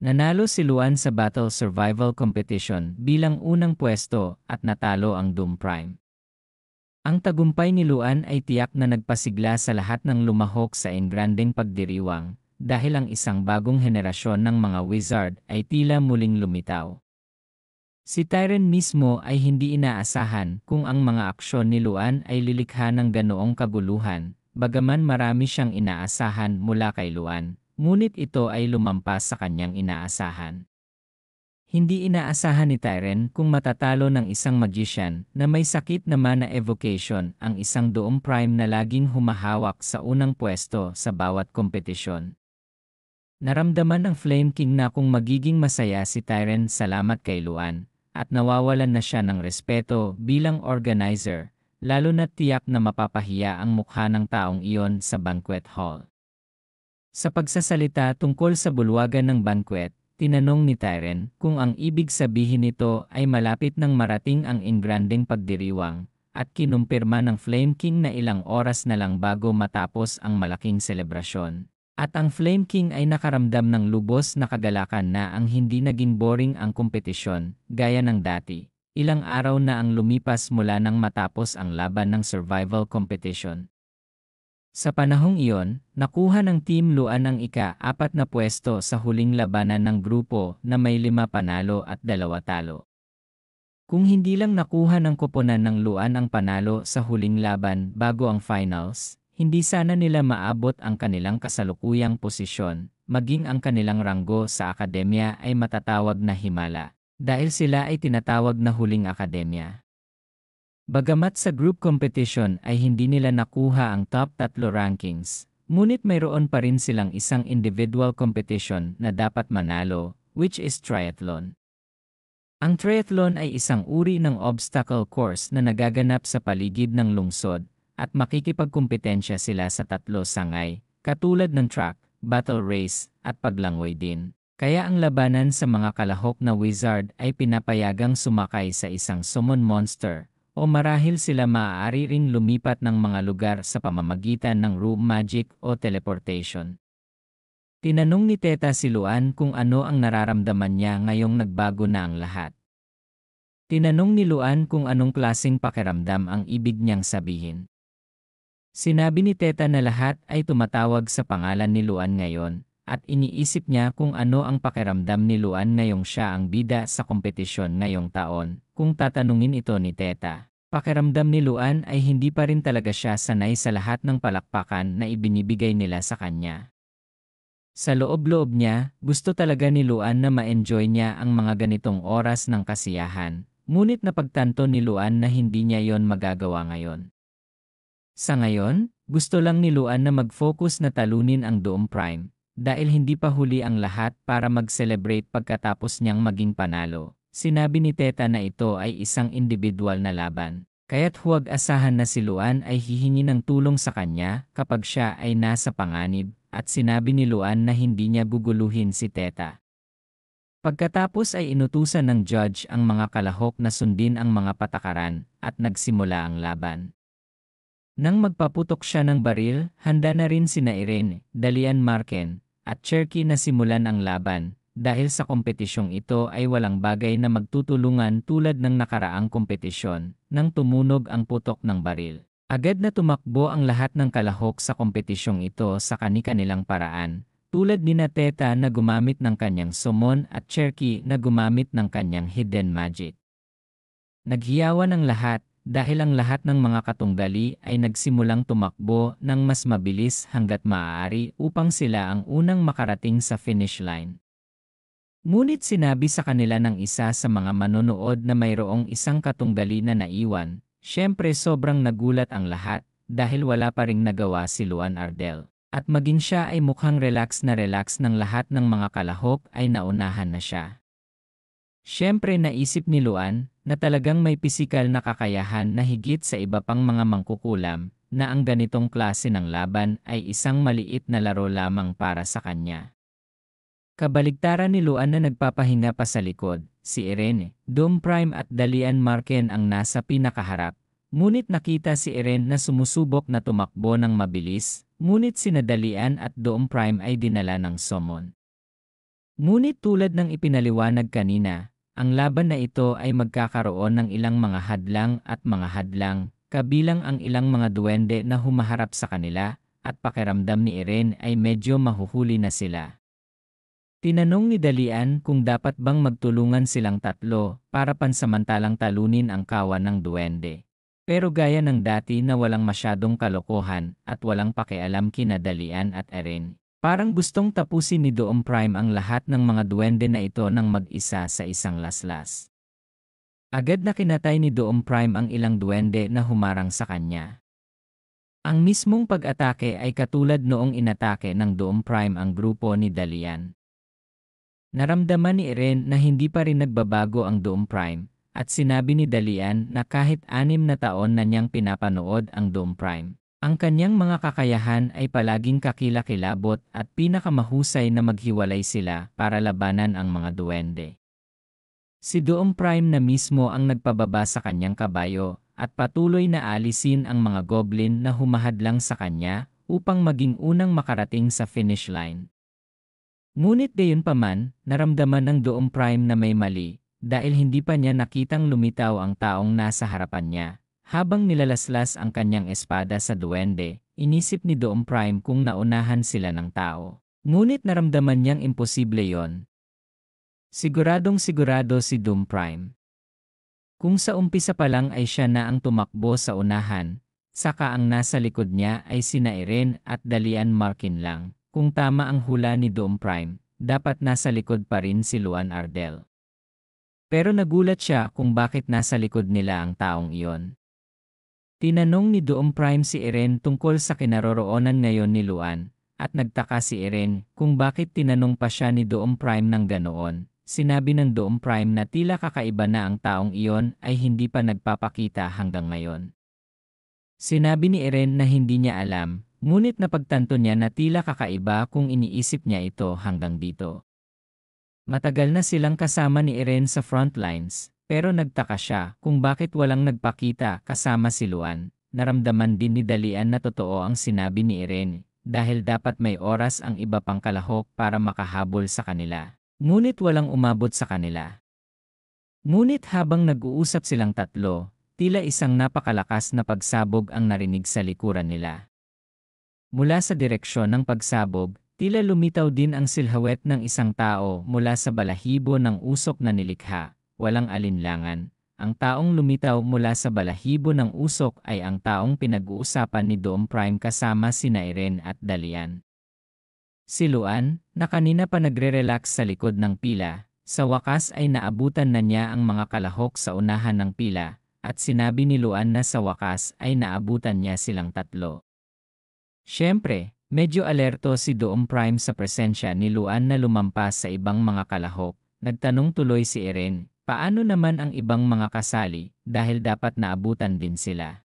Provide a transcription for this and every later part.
Nanalo si Luan sa Battle Survival Competition bilang unang pwesto at natalo ang Doom Prime. Ang tagumpay ni Luan ay tiyak na nagpasigla sa lahat ng lumahok sa engrandeng pagdiriwang dahil ang isang bagong henerasyon ng mga wizard ay tila muling lumitaw. Si Tyren mismo ay hindi inaasahan kung ang mga aksyon ni Luan ay lilikha ng ganoong kaguluhan, bagaman marami siyang inaasahan mula kay Luan, ngunit ito ay lumampas sa kanyang inaasahan. Hindi inaasahan ni Tyren kung matatalo ng isang magician na may sakit na mana evocation ang isang Doom Prime na laging humahawak sa unang pwesto sa bawat kompetisyon. Naramdaman ng Flame King na kung magiging masaya si Tyren salamat kay Luan, at nawawalan na siya ng respeto bilang organizer, lalo na tiyak na mapapahiya ang mukha ng taong iyon sa banquet hall. Sa pagsasalita tungkol sa bulwagan ng banquet, tinanong ni Tyren kung ang ibig sabihin nito ay malapit nang marating ang engrandeng pagdiriwang, at kinumpirma ng Flame King na ilang oras na lang bago matapos ang malaking selebrasyon. At ang Flame King ay nakaramdam ng lubos na kagalakan na ang hindi naging boring ang kompetisyon, gaya ng dati. Ilang araw na ang lumipas mula nang matapos ang laban ng survival competition. Sa panahong iyon, nakuha ng Team Luan ang ika-4 na pwesto sa huling labanan ng grupo na may 5 panalo at 2 talo. Kung hindi lang nakuha ng koponan ng Luan ang panalo sa huling laban bago ang finals, hindi sana nila maabot ang kanilang kasalukuyang posisyon, maging ang kanilang ranggo sa akademya ay matatawag na himala, dahil sila ay tinatawag na huling akademya. Bagamat sa group competition ay hindi nila nakuha ang top 3 rankings, ngunit mayroon pa rin silang isang individual competition na dapat manalo, which is triathlon. Ang triathlon ay isang uri ng obstacle course na nagaganap sa paligid ng lungsod, at makikipagkumpetensya sila sa 3 sangay, katulad ng track, battle race, at paglangoy din. Kaya ang labanan sa mga kalahok na wizard ay pinapayagang sumakay sa isang summon monster, o marahil sila maaari ring lumipat ng mga lugar sa pamamagitan ng room magic o teleportation. Tinanong ni Teta si Luan kung ano ang nararamdaman niya ngayong nagbago na ang lahat. Tinanong ni Luan kung anong klaseng pakiramdam ang ibig niyang sabihin. Sinabi ni Teta na lahat ay tumatawag sa pangalan ni Luan ngayon, at iniisip niya kung ano ang pakiramdam ni Luan ngayong siya ang bida sa kompetisyon ngayong taon. Kung tatanungin ito ni Teta, pakiramdam ni Luan ay hindi pa rin talaga siya sanay sa lahat ng palakpakan na ibinibigay nila sa kanya. Sa loob-loob niya, gusto talaga ni Luan na ma-enjoy niya ang mga ganitong oras ng kasiyahan, ngunit napagtanto ni Luan na hindi niya yon magagawa ngayon. Sa ngayon, gusto lang ni Luan na mag-focus na talunin ang Doom Prime, dahil hindi pa huli ang lahat para mag-celebrate pagkatapos niyang maging panalo. Sinabi ni Teta na ito ay isang individual na laban, kaya't huwag asahan na si Luan ay hihingi ng tulong sa kanya kapag siya ay nasa panganib, at sinabi ni Luan na hindi niya guguluhin si Teta. Pagkatapos ay inutusan ng judge ang mga kalahok na sundin ang mga patakaran, at nagsimula ang laban. Nang magpaputok siya ng baril, handa na rin sina Irene, Dalian Marken, at Cherky na simulan ang laban. Dahil sa kompetisyong ito ay walang bagay na magtutulungan tulad ng nakaraang kompetisyon, nang tumunog ang putok ng baril. Agad na tumakbo ang lahat ng kalahok sa kompetisyong ito sa kani-kanilang paraan, tulad ni Teta na gumamit ng kanyang summon at Cherky na gumamit ng kanyang hidden magic. Naghiyawan ang lahat, dahil ang lahat ng mga katunggali ay nagsimulang tumakbo ng mas mabilis hanggat maaari upang sila ang unang makarating sa finish line. Ngunit sinabi sa kanila ng isa sa mga manonood na mayroong isang katunggali na naiwan. Siyempre sobrang nagulat ang lahat dahil wala pa ring nagawa si Luan Ardell. At maging siya ay mukhang relax ng lahat ng mga kalahok ay naunahan na siya. Siyempre naisip ni Luan na talagang may pisikal na kakayahan na higit sa iba pang mga mangkukulam na ang ganitong klase ng laban ay isang maliit na laro lamang para sa kanya. Kabaligtaran ni Luan na nagpapahinga pa sa likod, si Irene, Doom Prime at Dalian Marken ang nasa pinakaharap. Ngunit nakita si Irene na sumusubok na tumakbo ng mabilis, ngunit sina Dalian at Doom Prime ay dinala ng summon. Ngunit tulad ng ipinaliwanag kanina, ang laban na ito ay magkakaroon ng ilang mga hadlang at mga hadlang, kabilang ang ilang mga duwende na humaharap sa kanila, at pakiramdam ni Irene ay medyo mahuhuli na sila. Tinanong ni Dalian kung dapat bang magtulungan silang tatlo para pansamantalang talunin ang kawan ng duwende. Pero gaya ng dati na walang masyadong kalokohan at walang pakialam kina Dalian at Irene, parang gustong tapusin ni Doom Prime ang lahat ng mga duwende na ito ng mag-isa sa isang laslas. Agad na kinatay ni Doom Prime ang ilang duwende na humarang sa kanya. Ang mismong pag-atake ay katulad noong inatake ng Doom Prime ang grupo ni Dalian. Naramdaman ni Irene na hindi pa rin nagbabago ang Doom Prime, at sinabi ni Dalian na kahit 6 na taon na niyang pinapanood ang Doom Prime, ang kanyang mga kakayahan ay palaging kakilakilabot at pinakamahusay na maghiwalay sila para labanan ang mga duwende. Si Doom Prime na mismo ang nagpababa sa kanyang kabayo at patuloy na alisin ang mga goblin na humahadlang sa kanya upang maging unang makarating sa finish line. Ngunit gayunpaman, naramdaman ng Doom Prime na may mali dahil hindi pa niya nakitang lumitaw ang taong nasa harapan niya. Habang nilalaslas ang kanyang espada sa duwende, inisip ni Doom Prime kung naunahan sila ng tao. Ngunit naramdaman niyang imposible yon. Siguradong sigurado si Doom Prime. Kung sa umpisa pa lang ay siya na ang tumakbo sa unahan, saka ang nasa likod niya ay sina Irene at Dalian Markin lang. Kung tama ang hula ni Doom Prime, dapat nasa likod pa rin si Luan Ardell. Pero nagulat siya kung bakit nasa likod nila ang taong iyon. Tinanong ni Doom Prime si Irene tungkol sa kinaroroonan ngayon ni Luan, at nagtaka si Irene kung bakit tinanong pa siya ni Doom Prime ng ganoon. Sinabi ng Doom Prime na tila kakaiba na ang taong iyon ay hindi pa nagpapakita hanggang ngayon. Sinabi ni Irene na hindi niya alam, ngunit napagtanto niya na tila kakaiba kung iniisip niya ito hanggang dito. Matagal na silang kasama ni Irene sa front lines, pero nagtaka siya kung bakit walang nagpakita kasama si Luan. Naramdaman din ni Dalian na totoo ang sinabi ni Irene, dahil dapat may oras ang iba pang kalahok para makahabol sa kanila. Ngunit walang umabot sa kanila. Ngunit habang nag-uusap silang tatlo, tila isang napakalakas na pagsabog ang narinig sa likuran nila. Mula sa direksyon ng pagsabog, tila lumitaw din ang silhouette ng isang tao mula sa balahibo ng usok na nilikha. Walang alinlangan, ang taong lumitaw mula sa balahibo ng usok ay ang taong pinag-uusapan ni Doom Prime kasama sina Irene at Dalian. Si Luan, na kanina pa nagre-relax sa likod ng pila, sa wakas ay naabutan na niya ang mga kalahok sa unahan ng pila, at sinabi ni Luan na sa wakas ay naabutan niya silang tatlo. Siyempre, medyo alerto si Doom Prime sa presensya ni Luan na lumampas sa ibang mga kalahok. Nagtanong tuloy si Irene, paano naman ang ibang mga kasali dahil dapat naabutan din sila.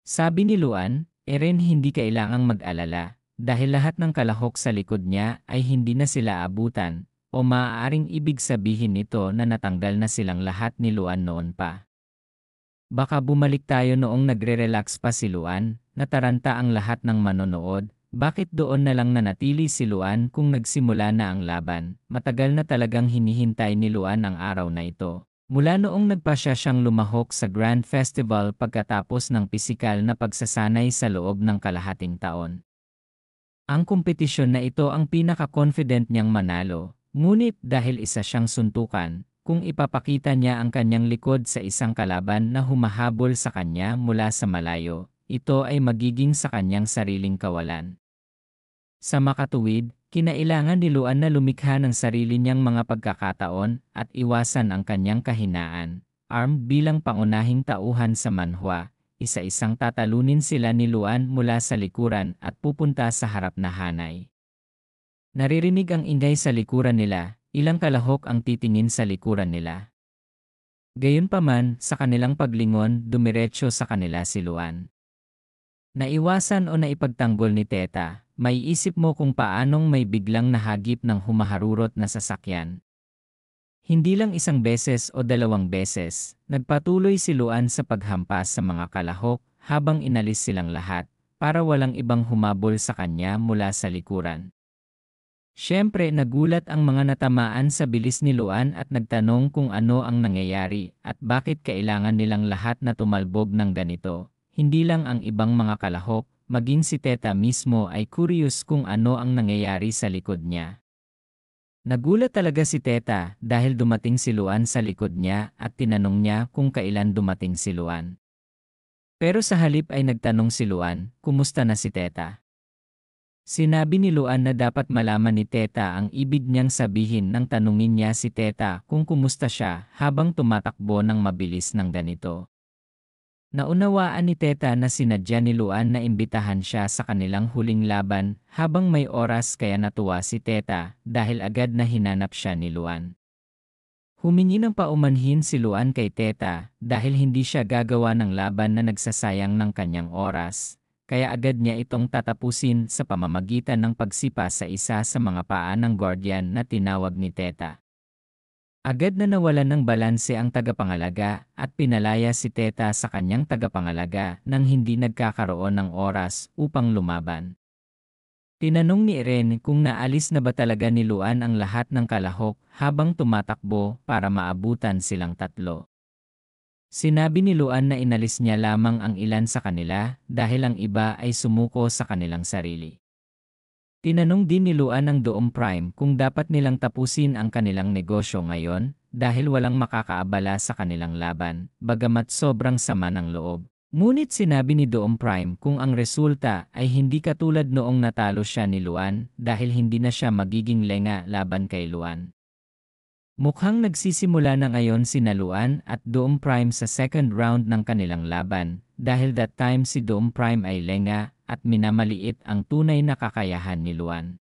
Sabi ni Luan, Irene hindi kailangang mag-alala. Dahil lahat ng kalahok sa likod niya ay hindi na sila abutan, o maaaring ibig sabihin nito na natanggal na silang lahat ni Luan noon pa. Baka bumalik tayo noong nagre-relax pa si Luan, nataranta ang lahat ng manonood, bakit doon na lang nanatili si Luan kung nagsimula na ang laban? Matagal na talagang hinihintay ni Luan ang araw na ito. Mula noong nagpasya siyang lumahok sa Grand Festival pagkatapos ng pisikal na pagsasanay sa loob ng kalahating taon. Ang kompetisyon na ito ang pinaka-confident niyang manalo, ngunit dahil isa siyang suntukan, kung ipapakita niya ang kanyang likod sa isang kalaban na humahabol sa kanya mula sa malayo, ito ay magiging sa kanyang sariling kawalan. Sa makatuwid, kinailangan ni Luan na lumikha ng sarili niyang mga pagkakataon at iwasan ang kanyang kahinaan. Armed bilang pangunahing tauhan sa manhwa, isa-isang tatalunin sila ni Luan mula sa likuran at pupunta sa harap na hanay. Naririnig ang ingay sa likuran nila, ilang kalahok ang titingin sa likuran nila. Gayunpaman, sa kanilang paglingon, dumiretso sa kanila si Luan. Naiwasan o naipagtanggol ni Teta, may isip mo kung paanong may biglang nahagip ng humaharurot na sasakyan. Hindi lang isang beses o dalawang beses, nagpatuloy si Luan sa paghampas sa mga kalahok habang inalis silang lahat para walang ibang humabol sa kanya mula sa likuran. Siyempre nagulat ang mga natamaan sa bilis ni Luan at nagtanong kung ano ang nangyayari at bakit kailangan nilang lahat na tumalbog ng ganito. Hindi lang ang ibang mga kalahok, maging si Teta mismo ay curious kung ano ang nangyayari sa likod niya. Nagulat talaga si Teta dahil dumating si Luan sa likod niya at tinanong niya kung kailan dumating si Luan. Pero sa halip ay nagtanong si Luan, kumusta na si Teta? Sinabi ni Luan na dapat malaman ni Teta ang ibig niyang sabihin nang tanungin niya si Teta kung kumusta siya habang tumatakbo ng mabilis ng ganito. Naunawaan ni Teta na sinadya ni Luan na imbitahan siya sa kanilang huling laban habang may oras kaya natuwa si Teta dahil agad na hinanap siya ni Luan. Humingi ng paumanhin si Luan kay Teta dahil hindi siya gagawa ng laban na nagsasayang ng kanyang oras. Kaya agad niya itong tatapusin sa pamamagitan ng pagsipa sa isa sa mga paa ng guardian na tinawag ni Teta. Agad na nawalan ng balanse ang tagapangalaga at pinalaya si Teta sa kanyang tagapangalaga nang hindi nagkakaroon ng oras upang lumaban. Tinanong ni Irene kung naalis na ba talaga ni Luan ang lahat ng kalahok habang tumatakbo para maabutan silang tatlo. Sinabi ni Luan na inalis niya lamang ang ilan sa kanila dahil ang iba ay sumuko sa kanilang sarili. Tinanong din ni Luan ang Doom Prime kung dapat nilang tapusin ang kanilang negosyo ngayon dahil walang makakaabala sa kanilang laban, bagamat sobrang sama ng loob. Ngunit sinabi ni Doom Prime kung ang resulta ay hindi katulad noong natalo siya ni Luan dahil hindi na siya magiging lenga laban kay Luan. Mukhang nagsisimula na ngayon si Luan at Doom Prime sa second round ng kanilang laban dahil that time si Doom Prime ay lenga at minamaliit ang tunay na kakayahan ni Luan.